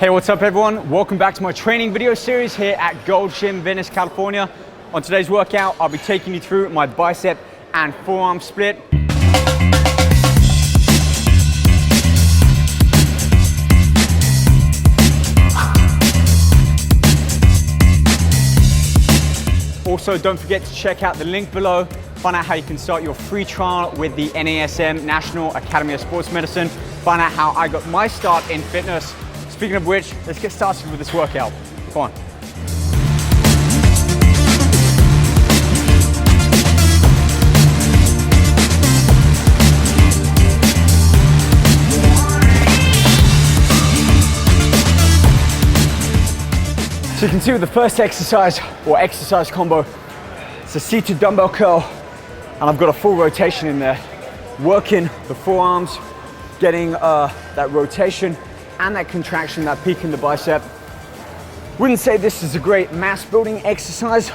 Hey, what's up everyone? Welcome back to my training video series here at Gold Gym, Venice, California. On today's workout, I'll be taking you through my bicep and forearm split. Also, don't forget to check out the link below. Find out how you can start your free trial with the NASM, National Academy of Sports Medicine. Find out how I got my start in fitness. Speaking of which, let's get started with this workout. Come on. So you can see with the first exercise or exercise combo, it's a seated dumbbell curl, and I've got a full rotation in there, working the forearms, getting that rotation and that contraction, that peak in the bicep. Wouldn't say this is a great mass building exercise,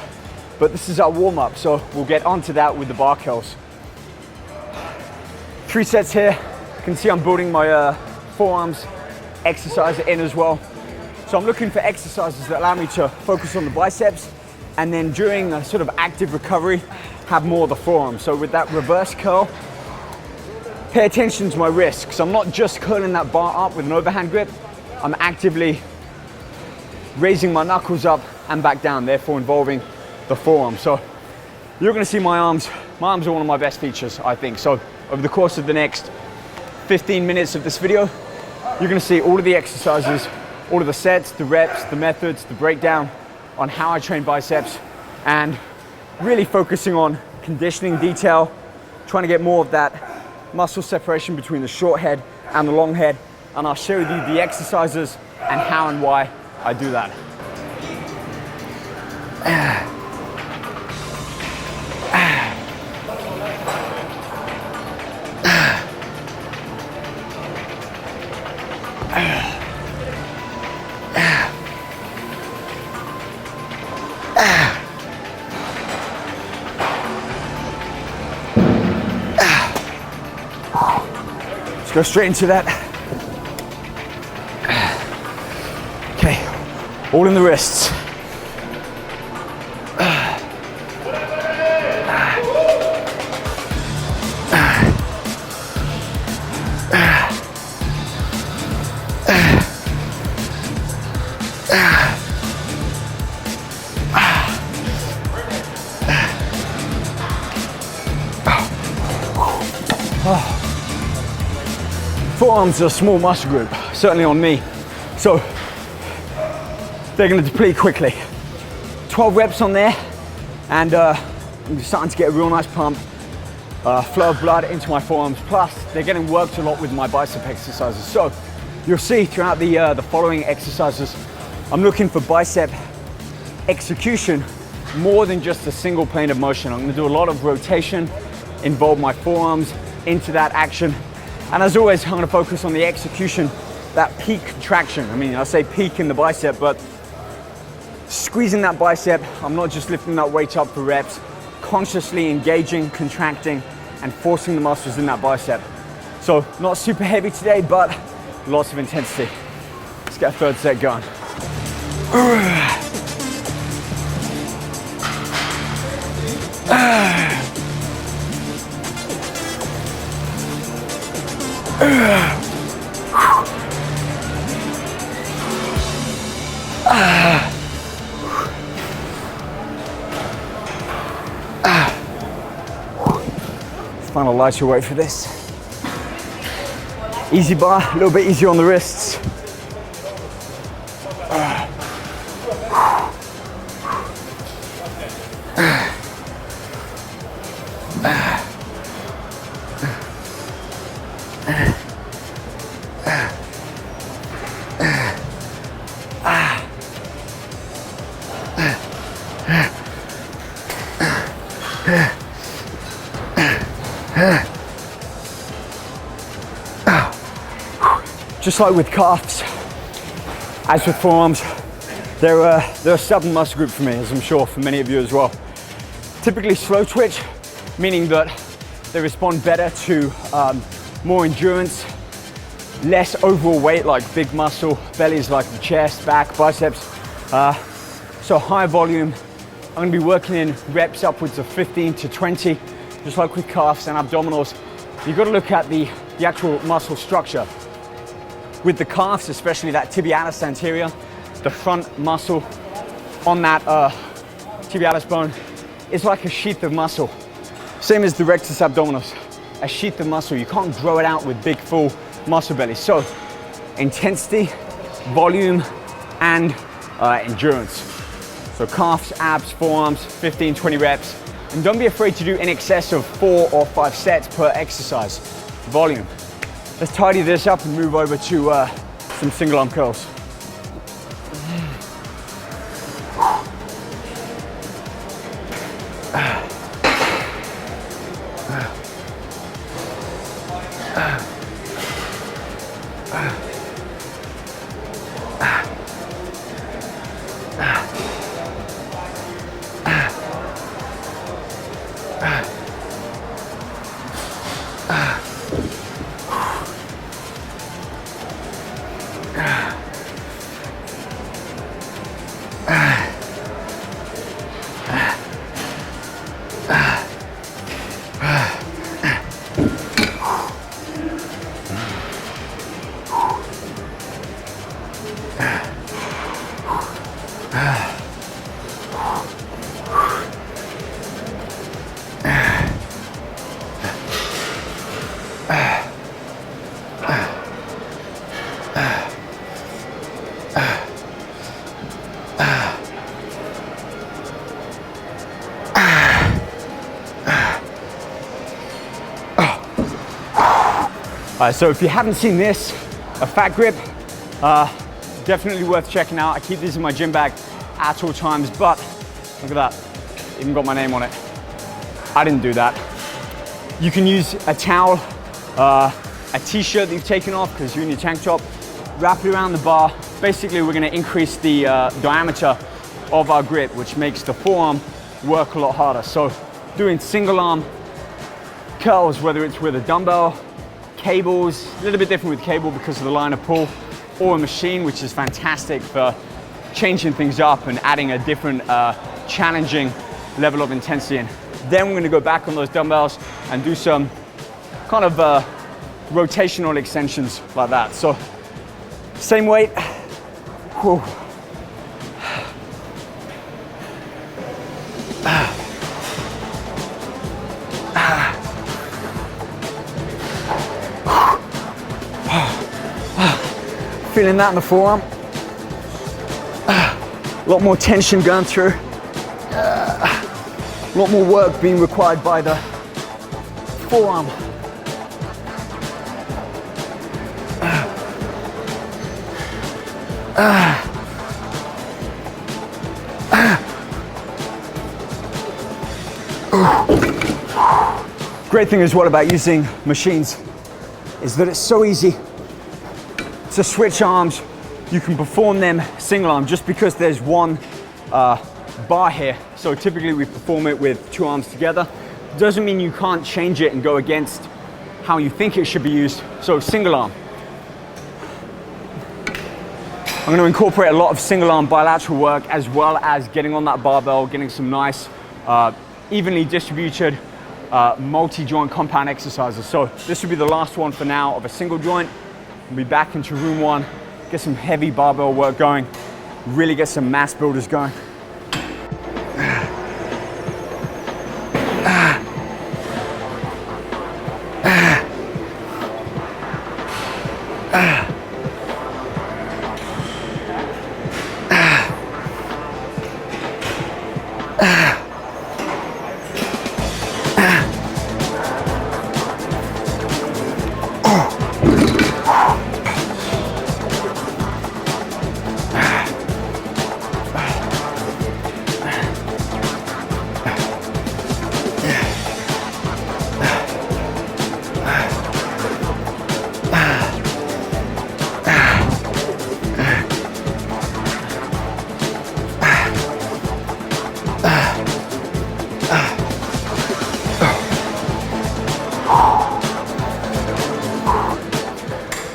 but this is our warm up, so we'll get onto that with the bar curls. 3 sets here. You can see I'm building my forearms exercise in as well. So I'm looking for exercises that allow me to focus on the biceps, and then during a sort of active recovery, have more of the forearm. So with that reverse curl, pay attention to my wrist, because I'm not just curling that bar up with an overhand grip, I'm actively raising my knuckles up and back down, therefore involving the forearm. So you're gonna see my arms are one of my best features, I think. So over the course of the next 15 minutes of this video, you're gonna see all of the exercises, all of the sets, the reps, the methods, the breakdown on how I train biceps, and really focusing on conditioning detail, trying to get more of that muscle separation between the short head and the long head, and I'll share with you the exercises and how and why I do that. Let's go straight into that. Okay, all in the wrists. Forearms are a small muscle group, certainly on me, so they're going to deplete quickly. 12 reps on there, and I'm starting to get a real nice pump, flow of blood into my forearms, plus they're getting worked a lot with my bicep exercises. So you'll see throughout the following exercises, I'm looking for bicep execution more than just a single plane of motion. I'm going to do a lot of rotation, involve my forearms into that action. And as always, I'm going to focus on the execution, that peak contraction. I mean, I say peak in the bicep, but squeezing that bicep, I'm not just lifting that weight up for reps, consciously engaging, contracting, and forcing the muscles in that bicep. So not super heavy today, but lots of intensity. Let's get a third set going. Find a lighter weight for this. Easy bar, a little bit easier on the wrists. Just like with calves, as with forearms, they're a stubborn muscle group for me, as I'm sure for many of you as well. Typically slow twitch, meaning that they respond better to more endurance, less overall weight like big muscle, bellies like the chest, back, biceps. So high volume. I'm gonna be working in reps upwards of 15 to 20, just like with calves and abdominals. You've got to look at the actual muscle structure. With the calves, especially that tibialis anterior, the front muscle on that tibialis bone is like a sheath of muscle. Same as the rectus abdominis, a sheath of muscle. You can't grow it out with big, full muscle belly. So intensity, volume, and endurance. So calves, abs, forearms, 15, 20 reps. And don't be afraid to do in excess of 4 or 5 sets per exercise. Volume. Let's tidy this up and move over to some single arm curls. So if you haven't seen this, a fat grip, definitely worth checking out. I keep these in my gym bag at all times, but look at that, even got my name on it. I didn't do that. You can use a towel, a t-shirt that you've taken off because you're in your tank top, wrap it around the bar. Basically, we're gonna increase the diameter of our grip, which makes the forearm work a lot harder. So doing single arm curls, whether it's with a dumbbell, cables, a little bit different with cable because of the line of pull, or a machine, which is fantastic for changing things up and adding a different challenging level of intensity in. Then we're gonna go back on those dumbbells and do some kind of rotational extensions like that. So same weight. Whew. Feeling that in the forearm. A lot more tension going through. A lot more work being required by the forearm. Great thing as well about using machines is that it's so easy to switch arms. You can perform them single arm just because there's one bar here. So typically we perform it with 2 arms together. Doesn't mean you can't change it and go against how you think it should be used. So single arm. I'm going to incorporate a lot of single arm bilateral work as well as getting on that barbell, getting some nice evenly distributed multi-joint compound exercises. So this will be the last one for now of a single joint. We'll be back into room 1, get some heavy barbell work going, really get some mass builders going.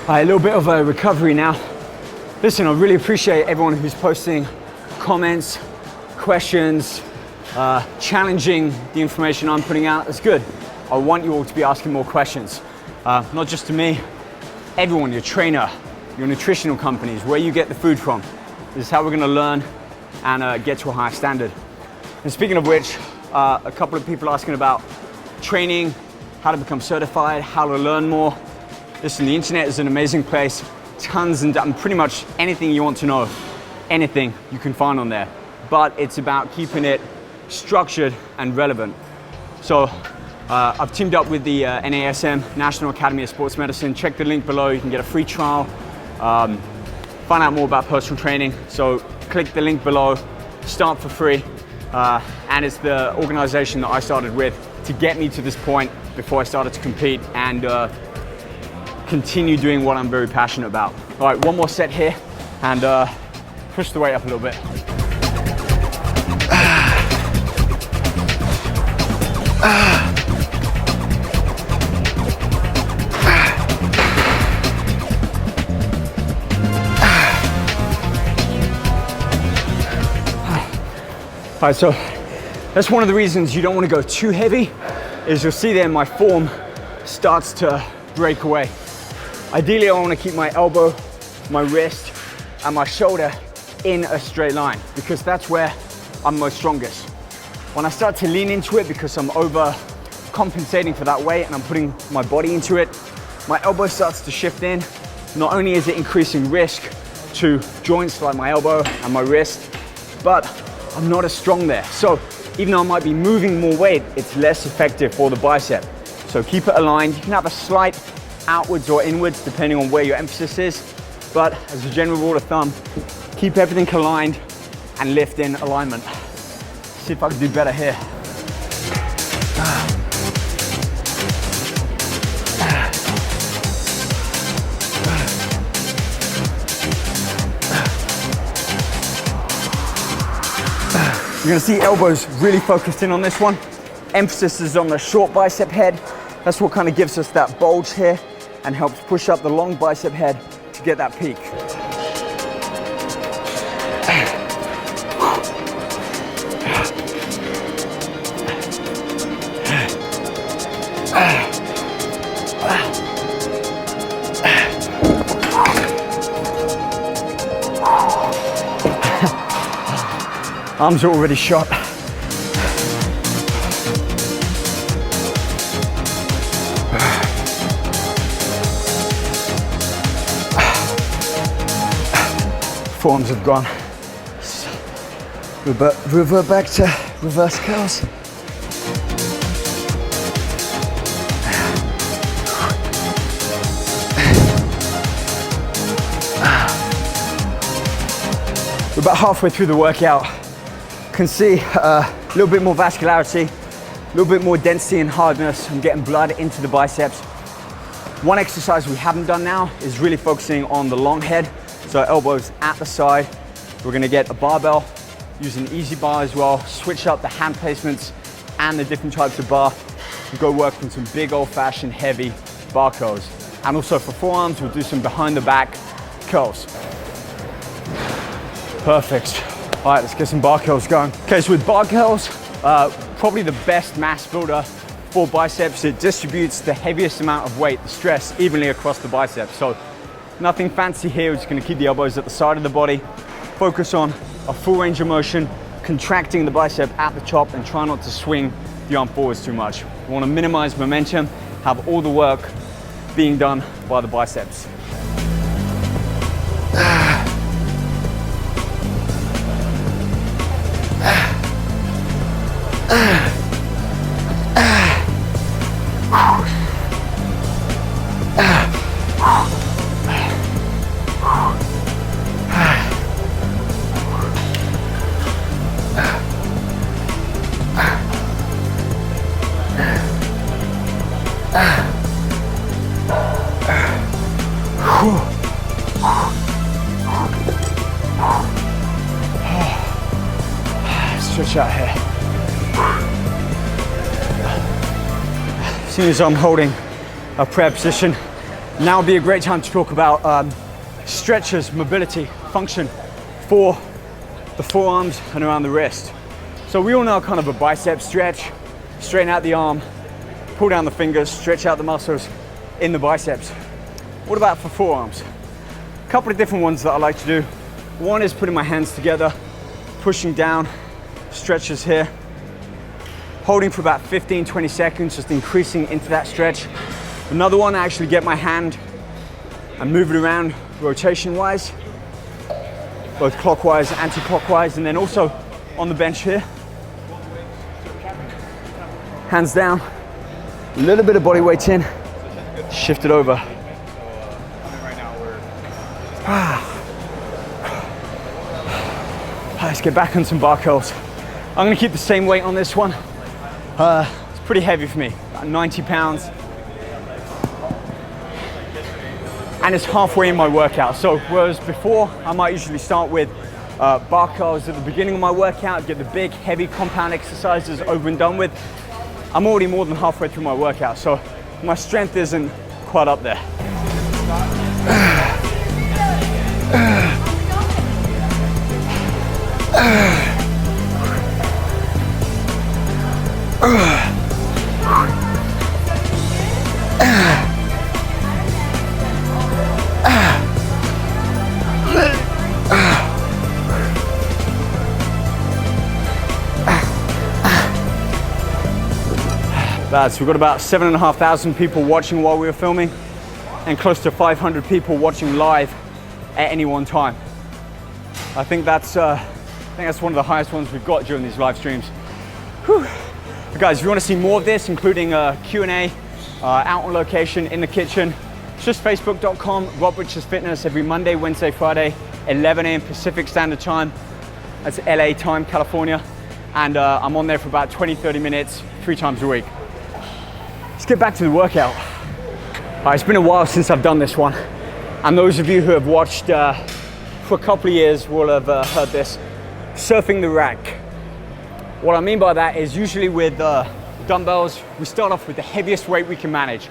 All right, a little bit of a recovery now. Listen, I really appreciate everyone who's posting comments, questions, challenging the information I'm putting out. It's good. I want you all to be asking more questions. Not just to me, everyone, your trainer, your nutritional companies, where you get the food from. This is how we're gonna learn and get to a higher standard. And speaking of which, a couple of people asking about training, how to become certified, how to learn more. Listen, the internet is an amazing place. Tons and pretty much anything you want to know, anything you can find on there. But it's about keeping it structured and relevant. So I've teamed up with the NASM, National Academy of Sports Medicine. Check the link below, you can get a free trial. Find out more about personal training. So click the link below, start for free. And it's the organization that I started with to get me to this point before I started to compete and continue doing what I'm very passionate about. All right, one more set here and push the weight up a little bit. All right, so that's one of the reasons you don't want to go too heavy, is you'll see there my form starts to break away. Ideally, I want to keep my elbow, my wrist, and my shoulder in a straight line because that's where I'm most strongest. When I start to lean into it because I'm overcompensating for that weight and I'm putting my body into it, my elbow starts to shift in. Not only is it increasing risk to joints like my elbow and my wrist, but I'm not as strong there. So even though I might be moving more weight, it's less effective for the bicep. So keep it aligned. You can have a slight outwards or inwards depending on where your emphasis is. But as a general rule of thumb, keep everything aligned and lift in alignment. See if I can do better here. You're gonna see elbows really focused in on this one. Emphasis is on the short bicep head. That's what kind of gives us that bulge here and helps push up the long bicep head to get that peak. Arms are already shot. Forearms have gone. Revert back to reverse curls. We're about halfway through the workout. Can see a little bit more vascularity, a little bit more density and hardness. I'm getting blood into the biceps. One exercise we haven't done now is really focusing on the long head. So elbows at the side. We're gonna get a barbell, use an easy bar as well, switch up the hand placements and the different types of bar. We'll go work on some big old fashioned heavy bar curls. And also for forearms, we'll do some behind the back curls. Perfect. All right, let's get some bar curls going. Okay, so with bar curls, probably the best mass builder for biceps. It distributes the heaviest amount of weight, the stress, evenly across the biceps. So nothing fancy here. We're just gonna keep the elbows at the side of the body. Focus on a full range of motion, contracting the bicep at the top and try not to swing the arm forwards too much. We wanna minimize momentum, have all the work being done by the biceps. Stretch out here. As soon as I'm holding a prayer position, Now would be a great time to talk about stretches, mobility, function for the forearms and around the wrist. So we all know kind of a bicep stretch, straighten out the arm, pull down the fingers, stretch out the muscles in the biceps. What about for forearms? A couple of different ones that I like to do. One is putting my hands together, pushing down, stretches here, holding for about 15-20 seconds, just increasing into that stretch. Another one, I actually get my hand and move it around rotation-wise, both clockwise, anti-clockwise, and then also on the bench here. Hands down, a little bit of body weight in, shift it over. Let's get back on some bar curls. I'm gonna keep the same weight on this one. It's pretty heavy for me, about 90 pounds. And it's halfway in my workout. So whereas before, I might usually start with bar curls at the beginning of my workout, get the big, heavy compound exercises over and done with. I'm already more than halfway through my workout, so my strength isn't quite up there. Lads, we've got about 7,500 people watching while we were filming and close to 500 people watching live at any one time. I think that's one of the highest ones we've got during these live streams. Whew. But guys, if you want to see more of this, including Q&A, out on location, in the kitchen, it's just facebook.com, Rob Richards Fitness, every Monday, Wednesday, Friday, 11 a.m. Pacific Standard Time. That's LA time, California. And I'm on there for about 20-30 minutes, 3 times a week. Let's get back to the workout. It's been a while since I've done this one. And those of you who have watched for a couple of years will have heard this, surfing the rack. What I mean by that is usually with dumbbells, we start off with the heaviest weight we can manage.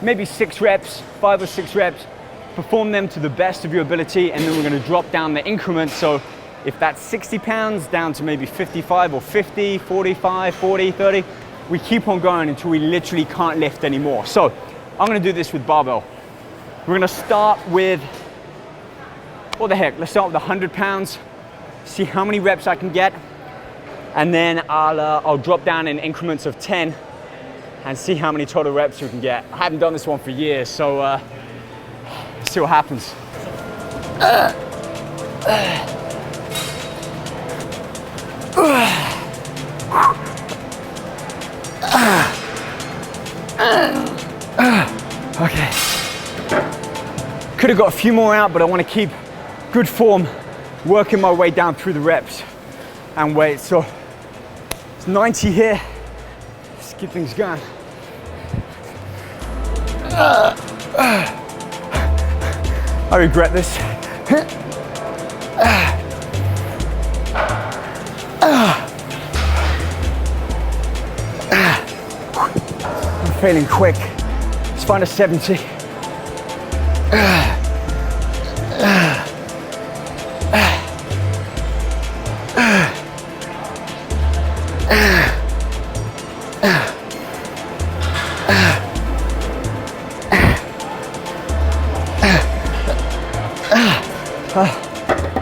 Maybe 6 reps, 5 or 6 reps, perform them to the best of your ability, and then we're gonna drop down the increments. So if that's 60 pounds down to maybe 55 or 50, 45, 40, 30, we keep on going until we literally can't lift anymore. So I'm gonna do this with barbell. We're gonna start with, what the heck, let's start with 100 pounds, see how many reps I can get, and then I'll drop down in increments of 10 and see how many total reps we can get. I haven't done this one for years, so let's see what happens. Okay. Could have got a few more out, but I want to keep good form, working my way down through the reps and weight. So it's 90 here. Let's keep things going. I regret this. I'm failing quick. Let's find a 70.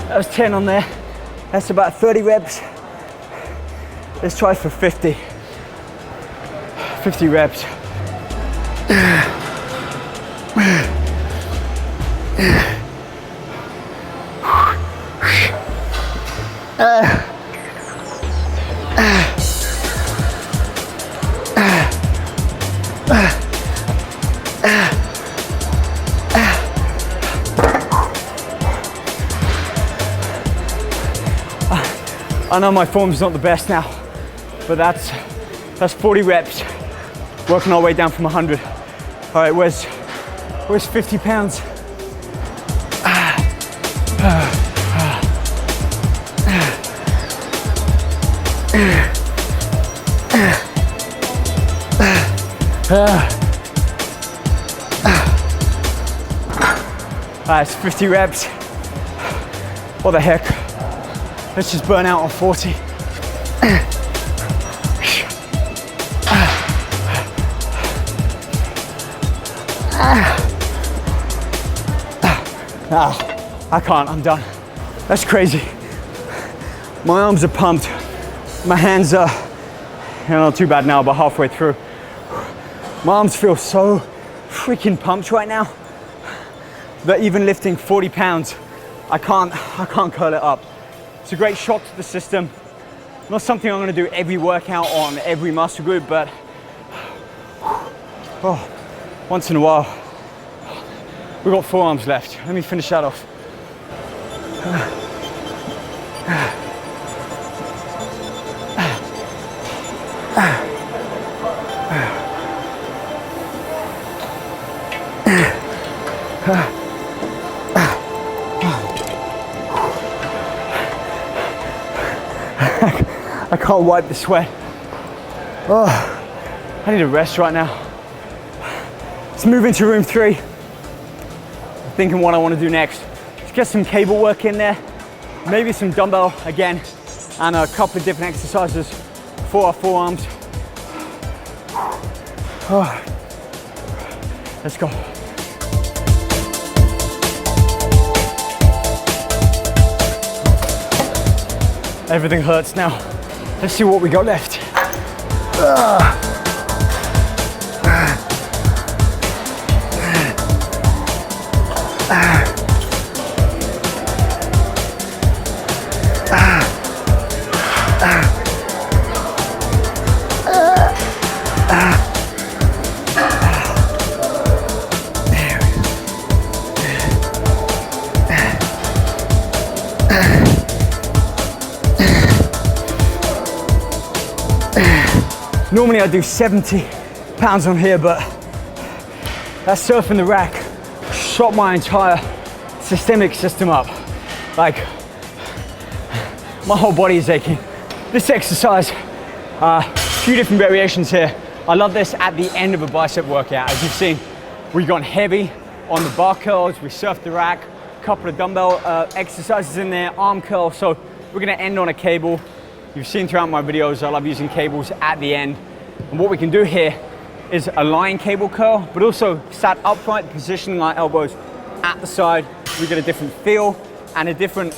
That was 10 on there. That's about 30 reps. Let's try for 50. 50 reps. I know my form's not the best now, but that's 40 reps, working our way down from 100. All right, where's 50 pounds? It's 50 reps. What the heck? Let's just burn out on 40. I can't, I'm done. That's crazy. My arms are pumped. My hands are, not too bad now, but halfway through. My arms feel so freaking pumped right now that even lifting 40 pounds, I can't curl it up. It's a great shock to the system. Not something I'm gonna do every workout on every muscle group, but once in a while. We've got forearms left. Let me finish that off. I can't wipe the sweat. Oh, I need a rest right now. Let's move into room 3. Thinking what I want to do next. Let's get some cable work in there, maybe some dumbbell again, and a couple of different exercises for our forearms. Oh. Let's go. Everything hurts now. Let's see what we got left. Normally I do 70 pounds on here, but that surfing the rack shot my entire systemic system up. Like, my whole body is aching. This exercise, a few different variations here. I love this at the end of a bicep workout. As you've seen, we've gone heavy on the bar curls, we surfed the rack, a couple of dumbbell exercises in there, arm curls. So we're gonna end on a cable. You've seen throughout my videos, I love using cables at the end. And what we can do here is a lying cable curl, but also sat upright, positioning our elbows at the side. We get a different feel and a different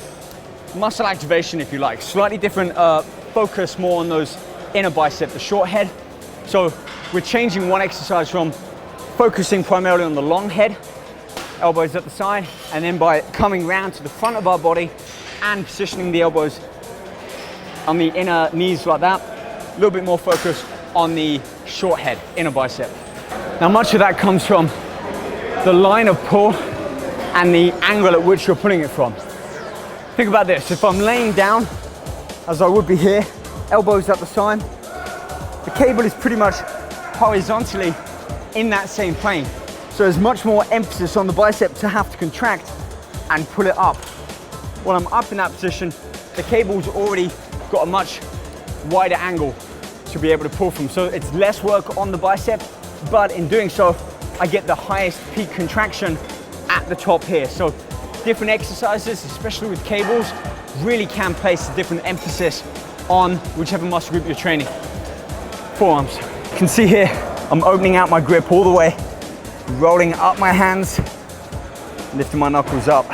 muscle activation, if you like. Slightly different focus, more on those inner bicep, the short head. So we're changing one exercise from focusing primarily on the long head, elbows at the side, and then by coming round to the front of our body and positioning the elbows on the inner knees like that, a little bit more focus on the short head, inner bicep. Now much of that comes from the line of pull and the angle at which you're pulling it from. Think about this, if I'm laying down, as I would be here, elbows at the side, the cable is pretty much horizontally in that same plane. So there's much more emphasis on the bicep to have to contract and pull it up. When I'm up in that position, the cable's already got a much wider angle to be able to pull from. So it's less work on the bicep, but in doing so, I get the highest peak contraction at the top here. So different exercises, especially with cables, really can place a different emphasis on whichever muscle group you're training. Forearms. You can see here, I'm opening out my grip all the way, rolling up my hands, lifting my knuckles up.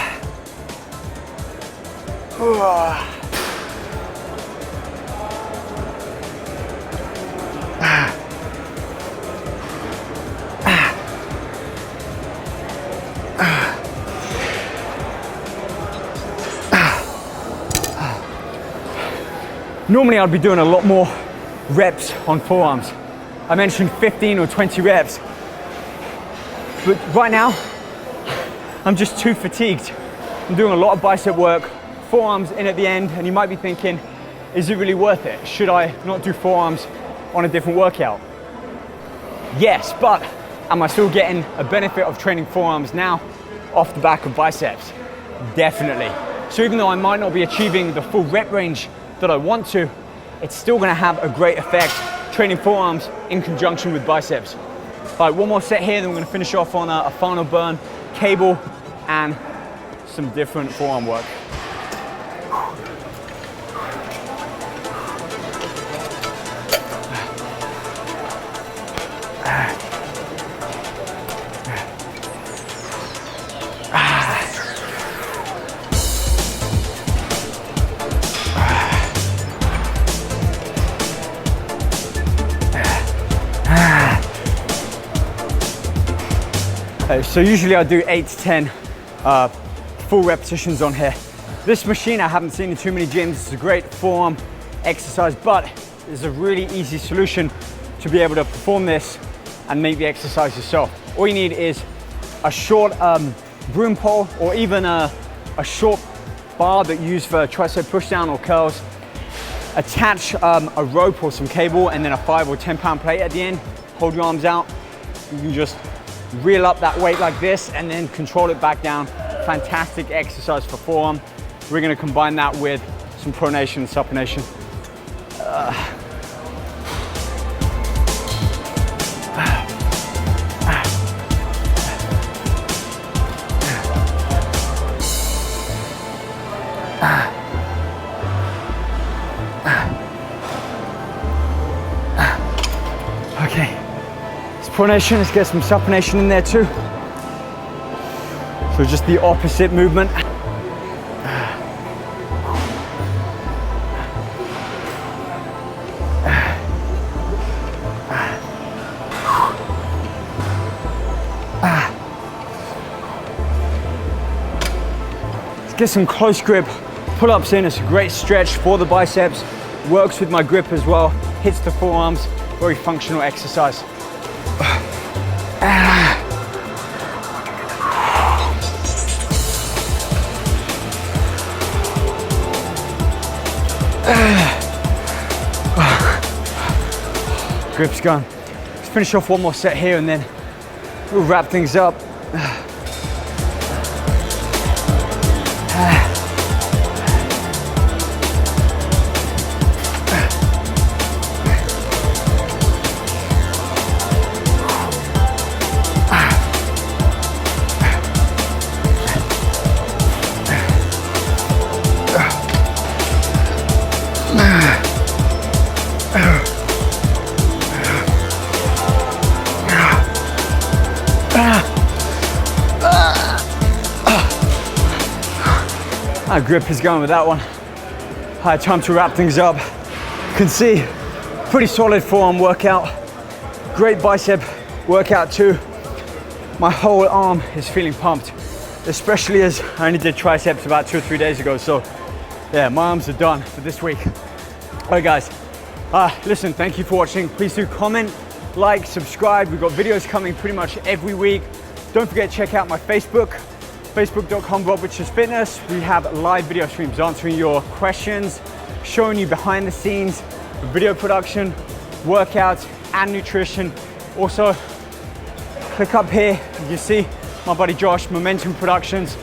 Normally I'd be doing a lot more reps on forearms. I mentioned 15 or 20 reps. But right now, I'm just too fatigued. I'm doing a lot of bicep work, forearms in at the end, and you might be thinking, is it really worth it? Should I not do forearms on a different workout? Yes, but am I still getting a benefit of training forearms now off the back of biceps? Definitely. So even though I might not be achieving the full rep range that I want to, it's still gonna have a great effect training forearms in conjunction with biceps. All right, one more set here, then we're gonna finish off on a final burn cable and some different forearm work. So usually I do 8 to 10 full repetitions on here. This machine I haven't seen in too many gyms. It's a great forearm exercise, but it's a really easy solution to be able to perform this and make the exercise yourself. All you need is a short broom pole, or even a short bar that you use for tricep push down or curls. Attach a rope or some cable and then a 5 or 10 pound plate at the end. Hold your arms out. You can just reel up that weight like this and then control it back down. Fantastic exercise for forearm. We're gonna combine that with some pronation and supination. Okay, it's pronation, let's get some supination in there too. So just the opposite movement. Let's get some close grip pull-ups in. It's a great stretch for the biceps. Works with my grip as well. Hits the forearms. Very functional exercise. Grip's gone. Let's finish off one more set here and then we'll wrap things up. My grip is going with that one. All right, time to wrap things up. You can see, pretty solid forearm workout. Great bicep workout too. My whole arm is feeling pumped, especially as I only did triceps about 2 or 3 days ago. So yeah, my arms are done for this week. All right guys, listen, thank you for watching. Please do comment, like, subscribe. We've got videos coming pretty much every week. Don't forget to check out my Facebook, facebook.com/Fitness. We have live video streams answering your questions, showing you behind the scenes video production, workouts, and nutrition. Also, click up here, you can see my buddy Josh, Momentum Productions.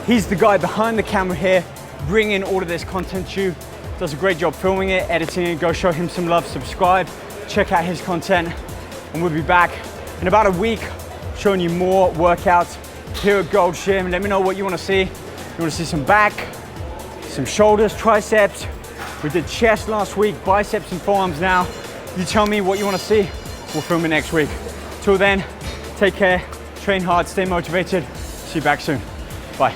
He's the guy behind the camera here, bringing all of this content to you. Does a great job filming it, editing it. Go show him some love, subscribe, check out his content, and we'll be back in about a week showing you more workouts here at Gold Gym. Let me know what you want to see. You want to see some back, some shoulders, triceps. We did chest last week, biceps and forearms now. You tell me what you want to see. We'll film it next week. Till then, take care, train hard, stay motivated. See you back soon. Bye.